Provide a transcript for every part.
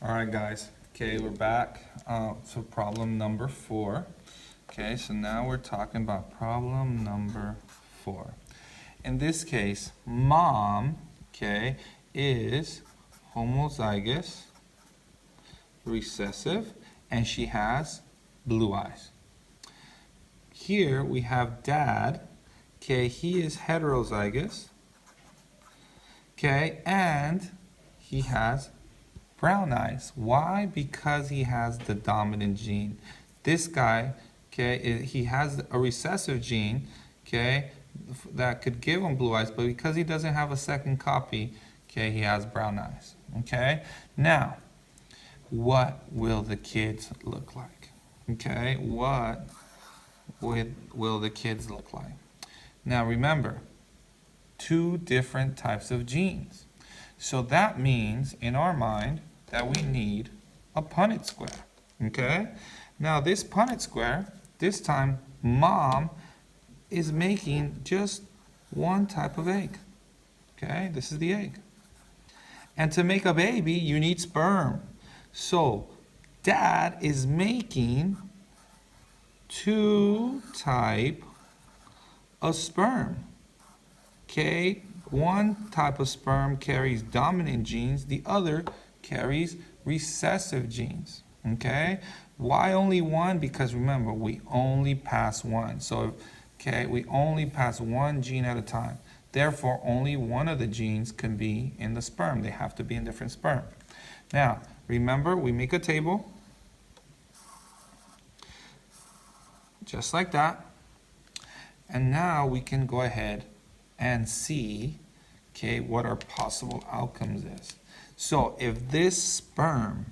All right, guys. Okay, we're back. So problem number 4. Okay, so now we're talking about problem number 4. In this case, mom, okay, is homozygous, recessive, and she has blue eyes. Here we have dad, okay, he is heterozygous, okay, and he has brown eyes. Why? Because he has the dominant gene. This guy, okay, he has a recessive gene, okay, that could give him blue eyes, but because he doesn't have a second copy, okay, he has brown eyes, okay? Now, what will the kids look like? Okay, what will the kids look like? Now remember, 2 different types of genes. So that means, in our mind, that we need a Punnett square, okay? Now this Punnett square, this time, mom is making just one type of egg, okay? This is the egg. And to make a baby, you need sperm. So dad is making 2 type of sperm, okay? One type of sperm carries dominant genes, the other carries recessive genes, okay? Why only one? Because remember, we only pass one. So, okay, we only pass one gene at a time. Therefore, only one of the genes can be in the sperm. They have to be in different sperm. Now, remember, we make a table, just like that. And now we can go ahead and see, okay, what our possible outcomes is. So if this sperm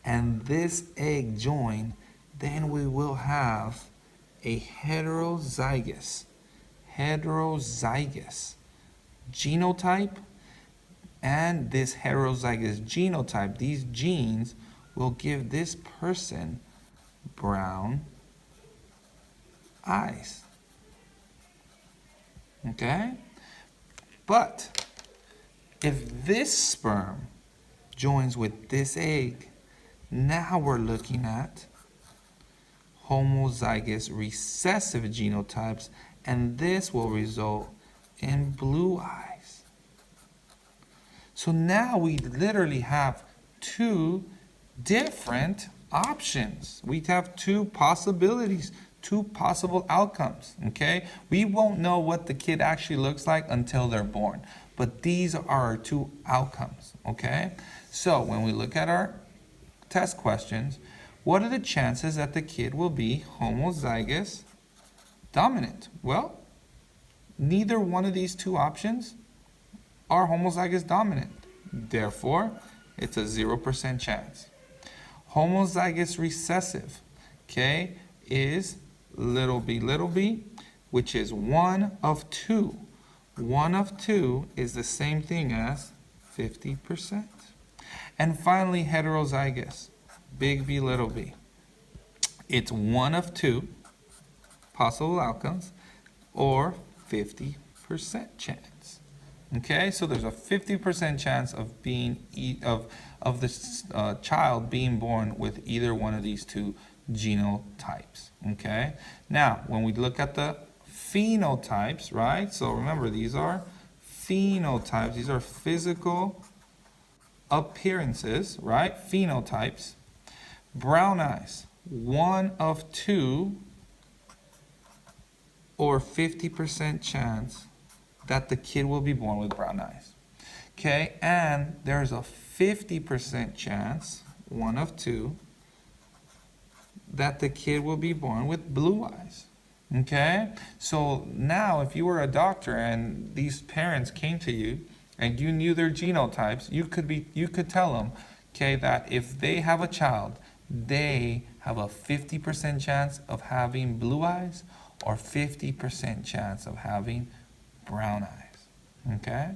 and this egg join, then we will have a heterozygous genotype, and this heterozygous genotype, these genes will give this person brown eyes. Okay? But if this sperm joins with this egg, now we're looking at homozygous recessive genotypes, and this will result in blue eyes. So now we literally have 2 different options. We have 2 possibilities, 2 possible outcomes, okay? We won't know what the kid actually looks like until they're born, but these are our 2 outcomes, okay? So when we look at our test questions, what are the chances that the kid will be homozygous dominant? Well, neither one of these 2 options are homozygous dominant. Therefore, it's a 0% chance. Homozygous recessive, okay, is little b, which is 1 of 2. 1 of 2 is the same thing as 50%. And finally, heterozygous, big B, little b. It's 1 of 2 possible outcomes, or 50% chance. Okay, so there's a 50% chance of being of this child being born with either one of these 2 genotypes. Okay, now when we look at the phenotypes, right? So remember, these are phenotypes. These are physical appearances, right? Phenotypes. Brown eyes, 1 of 2, or 50% chance that the kid will be born with brown eyes. Okay, and there's a 50% chance, 1 of 2, that the kid will be born with blue eyes. Okay, so now if you were a doctor and these parents came to you and you knew their genotypes, you could tell them, okay, that if they have a child, they have a 50% chance of having blue eyes or 50% chance of having brown eyes. Okay,